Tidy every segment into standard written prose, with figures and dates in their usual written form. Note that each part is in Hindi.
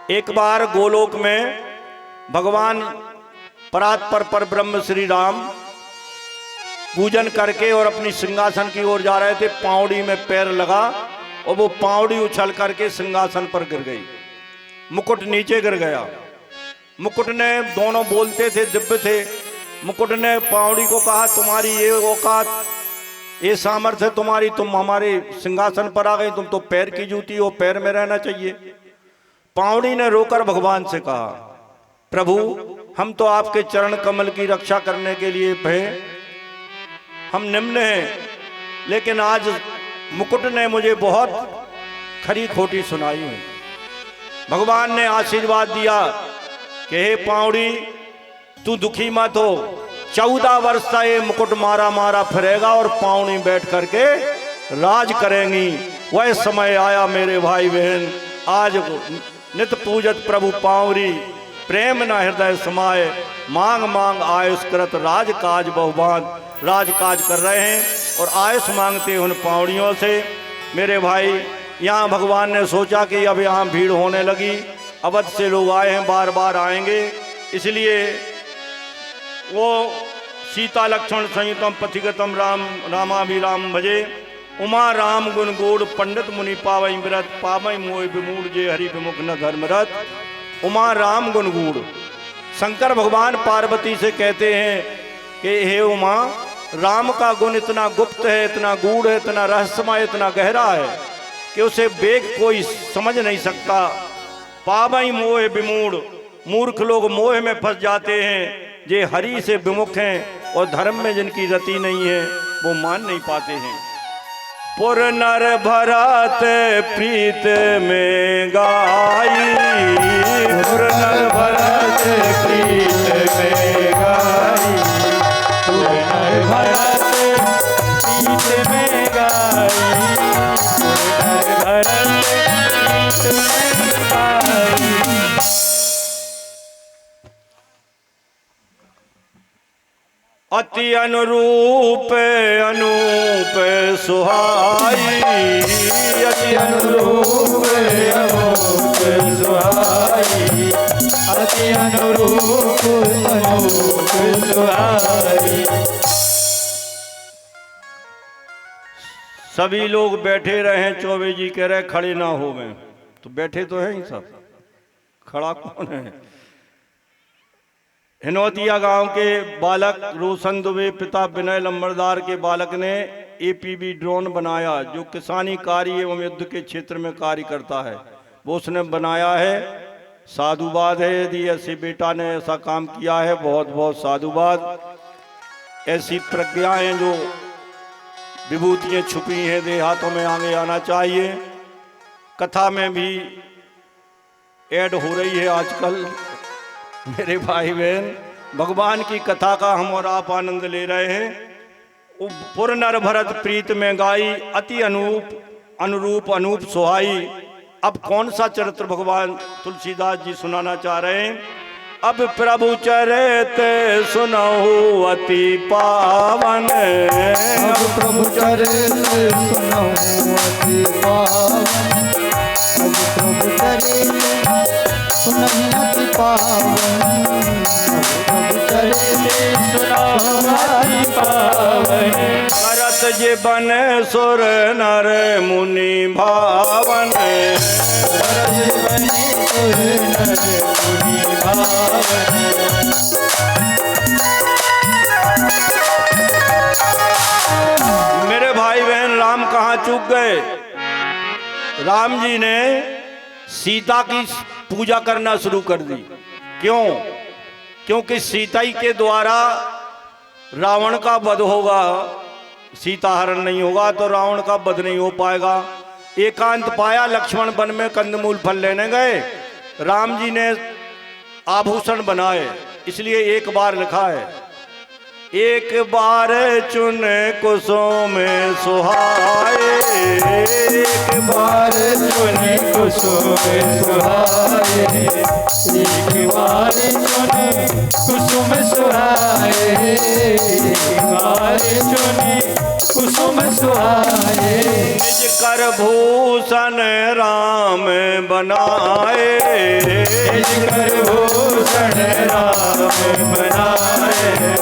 एक बार गोलोक में भगवान परात्पर पर ब्रह्म श्री राम पूजन करके और अपनी सिंहासन की ओर जा रहे थे। पावड़ी में पैर लगा और वो पावड़ी उछल करके सिंहासन पर गिर गई, मुकुट नीचे गिर गया। मुकुट ने, दोनों बोलते थे, दिव्य थे, मुकुट ने पावड़ी को कहा तुम्हारी ये औकात, ये सामर्थ्य तुम्हारी, तुम हमारे सिंहासन पर आ गई, तुम तो पैर की जूती हो, पैर में रहना चाहिए। पावड़ी ने रोकर भगवान से कहा प्रभु हम तो आपके चरण कमल की रक्षा करने के लिए हैं, हम निम्न हैं, लेकिन आज मुकुट ने मुझे बहुत खरी खोटी सुनाई है। भगवान ने आशीर्वाद दिया कि हे पावड़ी तू दुखी मत हो, 14 वर्ष का ये मुकुट मारा मारा फिरेगा और पावनी बैठ करके राज करेंगी। वह समय आया मेरे भाई बहन, आज नित पूजत प्रभु पावरी, प्रेम न हृदय समाये, मांग मांग आयुष करत राज काज बहुबान। राजकाज कर रहे हैं और आयुष मांगते उन पावड़ियों से। मेरे भाई यहाँ भगवान ने सोचा कि अब यहाँ भीड़ होने लगी, अवध से लोग आए हैं, बार बार आएंगे, इसलिए वो सीता लक्ष्मण संयुतम पथिगतम राम रामाभिराम भजे, उमा राम गुण गोड़ पंडित मुनि पावई व्रत, पावई मोह विमूढ़ जे हरि विमुख न धर्मरत। उमा राम गुण गूढ़, शंकर भगवान पार्वती से कहते हैं कि हे उमा, राम का गुण इतना गुप्त है, इतना गूढ़ है, इतना रहस्यमय, इतना गहरा है कि उसे वेग कोई समझ नहीं सकता। पावई मोह विमूढ़, मूर्ख लोग मोह में फंस जाते हैं, जे हरि से विमुख हैं और धर्म में जिनकी रति नहीं है वो मान नहीं पाते हैं। पुर नर भरत प्रीत में गाई, पुर नर भरत प्रीत में गाई, पुर नर भरत प्रीत में गाई, पुर नर भरत प्रीत में गाई। अति अनुरूप अनूप सुहाई, अति अनुरूप अनूप सुहाई, अति अनुरूप अनूप सुहाई। सभी लोग बैठे रहे, चौबे जी कह रहे खड़े ना हो गए, तो बैठे तो हैं ही सब, खड़ा कौन है। हिनौतिया गांव के बालक रोशन दुबे पिता विनय लंबरदार के बालक ने एपीवी ड्रोन बनाया जो किसानी कार्य एवं युद्ध के क्षेत्र में कार्य करता है, वो उसने बनाया है। साधुवाद है यदि ऐसे बेटा ने ऐसा काम किया है, बहुत बहुत साधुवाद। ऐसी प्रज्ञाएं जो विभूतियां छुपी हैं देहातों में आगे आना चाहिए। कथा में भी ऐड हो रही है आजकल। मेरे भाई बहन, भगवान की कथा का हम और आप आनंद ले रहे हैं। पुर नर भरत प्रीत में गाई, अति अनुरूप अनूप सुहाई। अब कौन सा चरित्र भगवान तुलसीदास जी सुनाना चाह रहे हैं। अब प्रभु चरित सुनहु अति पावन, अब प्रभु चरित सुनहु अति पावन, अब प्रभु चरित सुनहु अति पावन, प्रभु चरित सुनहु अति पावन। करत जीवन सुर नर मुनि भावन, करत जीवन सुर नर मुनि भावन। मेरे भाई बहन, राम कहाँ चूक गए। राम जी ने सीता की पूजा करना शुरू कर दी। क्यों? क्योंकि सीता ही के द्वारा रावण का वध होगा, सीता हरण नहीं होगा तो रावण का वध नहीं हो पाएगा। एकांत पाया, लक्ष्मण वन में कंदमूल फल लेने गए, राम जी ने आभूषण बनाए, इसलिए एक बार लिखा है एक बार चुन कुसुम सुहाए, एक बार चुने कुसुम सुहाए, एक बार चुने कुसुम सुहाए, एक बार चुने कुसुम सुहाए। निज कर भूषण राम बनाए, निज कर भूषण राम बनाए,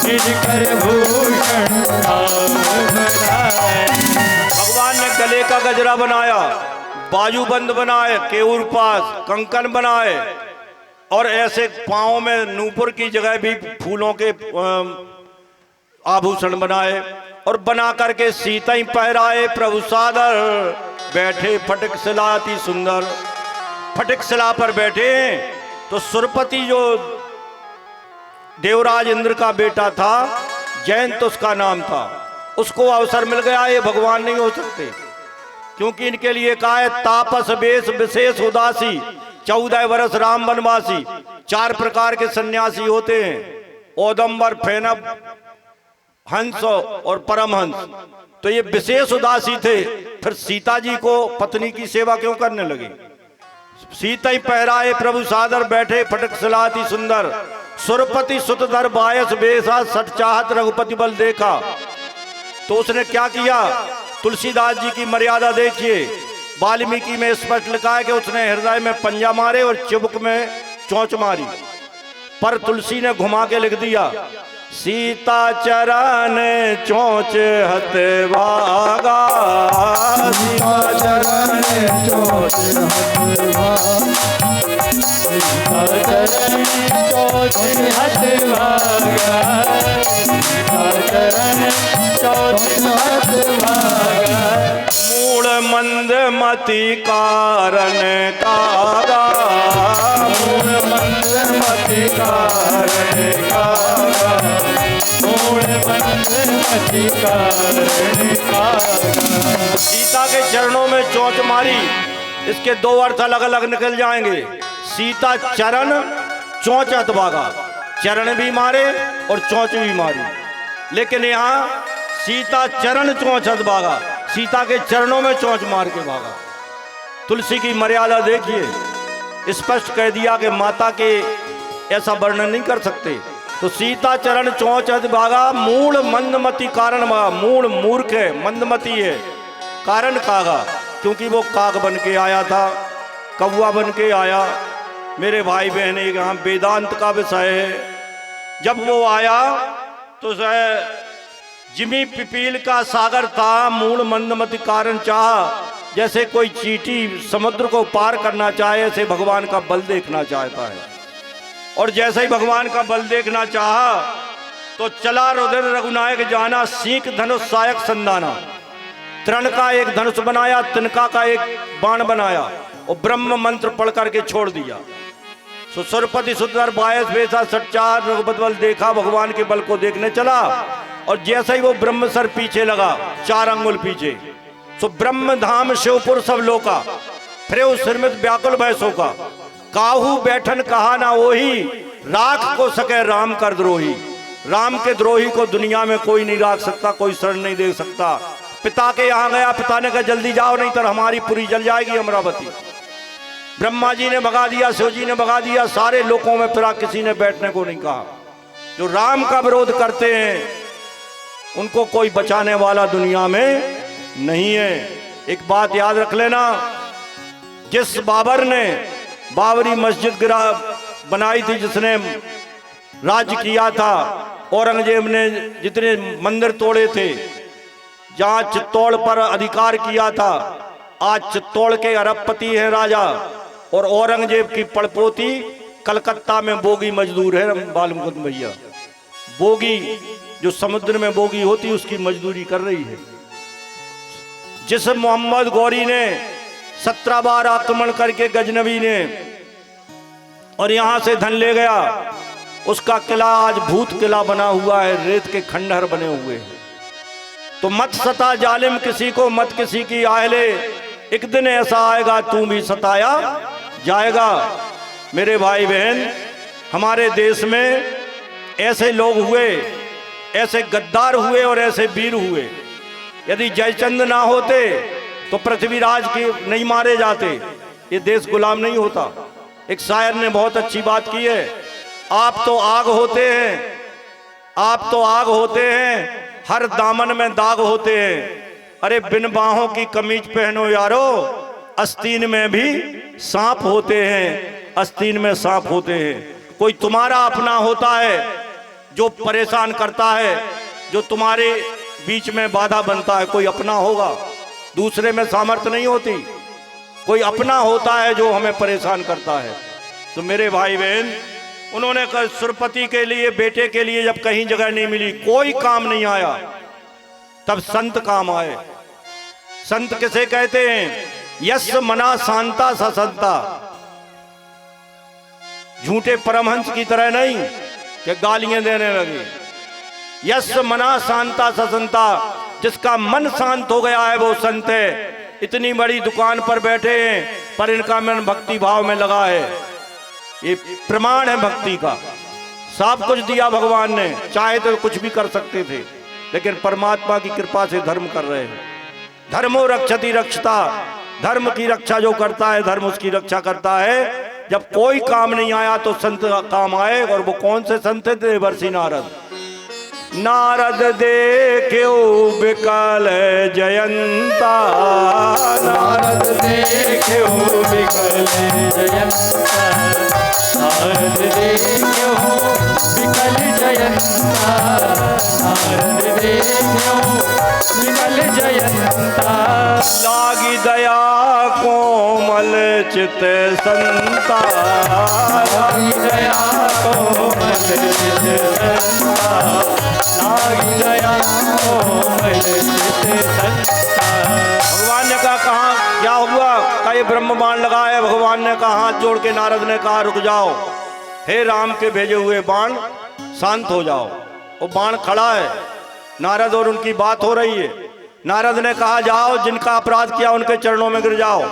निज कर भूषण राम बनाए। भगवान ने गले का गजरा बनाया, बाजूबंद बनाए, केऊर पास कंकन बनाए, और ऐसे पाँव में नूपुर की जगह भी फूलों के आभूषण बनाए, और बना करके सीता ही पहराए प्रभु सादर। बैठे फटिक शिला अति सुंदर, फटिक शिला पर बैठे तो सुरपति जो देवराज इंद्र का बेटा था, जयंत उसका नाम था, उसको अवसर मिल गया। ये भगवान नहीं हो सकते, क्योंकि इनके लिए कहा है तापस वेश विशेष उदासी, 14 वर्ष राम वनवासी। 4 प्रकार के सन्यासी होते हैं, औदंबर, फैनब, हंस और परमहंस। तो ये विशेष उदासी थे, फिर सीता जी को पत्नी की सेवा क्यों करने लगे। सीता ही पहराए प्रभु सादर, बैठे फटक सिलाती सुंदर, सुरपति सुतधर बायस बेसा, सट चाहत रघुपति बल देखा। तो उसने क्या किया, तुलसीदास जी की मर्यादा देखिए, वाल्मीकि में स्पष्ट लिखा है कि उसने हृदय में पंजा मारे और चिबुक में चोंच मारी, पर तुलसी ने घुमा के लिख दिया सीता चरण चोंच हत भागा, सीता चरण चोंच हत भागा, सीता चरण चोंच हत भागा, सीता चरण चोंच हत भागा। मूल मंद मति कारण कागा, मूल मंद मति कारण कागा, मूल मंद मति कारण कागा। सीता के चरणों में चोंच मारी, इसके 2 अर्थ अलग अलग निकल जाएंगे। सीता चरण चोंच हत भागा, चरण भी मारे और चोंच भी मारी, लेकिन यहाँ सीता चरण चोंच हत भागा, सीता के चरणों में चोंच मार के भागा। तुलसी की मर्यादा देखिए, स्पष्ट कह दिया कि माता के ऐसा वर्णन नहीं कर सकते। तो सीता चरण चोंच हत भागा, मूल मंदमती कारण भागा। मूल मूर्ख है, मंदमती है, कारण कागा, क्योंकि वो काग बन के आया था, कौवा बन के आया। मेरे भाई बहन यहाँ वेदांत का विषय है। जब वो आया तो जिमी पिपील का सागर था, मूल मंदमति कारण चाह। जैसे कोई चींटी समुद्र को पार करना चाहे, ऐसे भगवान का बल देखना चाहता है। और जैसे ही भगवान का बल देखना चाहा तो चला रुधिर रघुनायक जाना, सीख धनुष सायक संदाना। तृण का एक धनुष बनाया, तिनका का एक बाण बनाया और ब्रह्म मंत्र पढ़ करके छोड़ दिया। सुरपति सुंदर बायस बेसा सच्चार रघुपति बल देखा, भगवान के बल को देखने चला। और जैसे ही वो ब्रह्मसर पीछे लगा, 4 अंगुल पीछे, सो ब्रह्म धाम शिवपुर सब लोका, फिर सिरमित व्याकुल भैसों का। काहू बैठन कहा ना वही, राख को सके राम कर द्रोही। राम के द्रोही को दुनिया में कोई नहीं राख सकता, कोई शरण नहीं दे सकता। पिता के यहाँ गया, पिता ने कहा जल्दी जाओ नहीं तो हमारी पुरी जल जाएगी अमरावती। ब्रह्मा जी ने भगा दिया, शिव जी ने भगा दिया, सारे लोकों में फिरा, किसी ने बैठने को नहीं कहा। जो राम का विरोध करते हैं उनको कोई बचाने वाला दुनिया में नहीं है। एक बात याद रख लेना, जिस बाबर ने बाबरी मस्जिद बनाई थी, जिसने राज्य किया था, औरंगजेब ने जितने मंदिर तोड़े थे, जहां चित्तौड़ पर अधिकार किया था, आज चित्तौड़ के अरबपति हैं राजा, और औरंगजेब की पड़पोती कलकत्ता में बोगी मजदूर है। बालमुकुंद भैया, बोगी जो समुद्र में बोगी होती उसकी मजदूरी कर रही है। जिस मोहम्मद गौरी ने 17 बार आक्रमण करके गजनवी ने और यहां से धन ले गया, उसका किला आज भूत किला बना हुआ है, रेत के खंडहर बने हुए हैं। तो मत सता जालिम किसी को, मत किसी की आहले, एक दिन ऐसा आएगा तू भी सताया जाएगा। मेरे भाई बहन, हमारे देश में ऐसे लोग हुए ऐसे गद्दार हुए और ऐसे वीर हुए। यदि जयचंद ना होते तो पृथ्वीराज के नहीं मारे जाते, ये देश गुलाम नहीं होता। एक शायर ने बहुत अच्छी बात की है, आप तो आग होते हैं, आप तो आग होते हैं, हर दामन में दाग होते हैं। अरे बिन बाहों की कमीज पहनो यारो, आस्तीन में भी सांप होते हैं, आस्तीन में सांप होते हैं। कोई तुम्हारा अपना होता है जो परेशान करता है, जो तुम्हारे बीच में बाधा बनता है। कोई अपना होगा, दूसरे में सामर्थ्य नहीं होती, कोई अपना होता है जो हमें परेशान करता है। तो मेरे भाई बहन, उन्होंने कहा सुरपति के लिए, बेटे के लिए जब कहीं जगह नहीं मिली, कोई काम नहीं आया, तब संत काम आए। संत किसे कहते हैं? यस मना शांता ससंता। झूठे परमहंस की तरह नहीं कि गालियां देने लगे। यस मना शांता ससंता, जिसका मन शांत हो गया है वो संत है। इतनी बड़ी दुकान पर बैठे हैं पर इनका मन भक्ति भाव में लगा है, ये प्रमाण है भक्ति का। सब कुछ दिया भगवान ने, चाहे तो कुछ भी कर सकते थे, लेकिन परमात्मा की कृपा से धर्म कर रहे हैं। धर्मो रक्षति रक्षता, धर्म की रक्षा जो करता है धर्म उसकी रक्षा करता है। जब कोई काम नहीं आया तो संत काम आए, और वो कौन से संत थे? देवर्षि नारद। नारद देख्यो बिकल जयंता, नारद देख्यो बिकल जयंता, नारद देख्यो बिकल जयंता, नारद देख्यो बिकल जयंता। लागी दया कोमल चित संता, लागी दया कोमल चित संता, लागी दया कोमल चित संता। भगवान ने कहा क्या हुआ? का ये ब्रह्म बाण लगा है। भगवान ने कहा, हाथ जोड़ के नारद ने कहा रुक जाओ, हे राम के भेजे हुए बाण शांत हो जाओ। वो बाण खड़ा है, नारद और उनकी बात हो रही है। नारद ने कहा जाओ, जिनका अपराध किया उनके चरणों में गिर जाओ।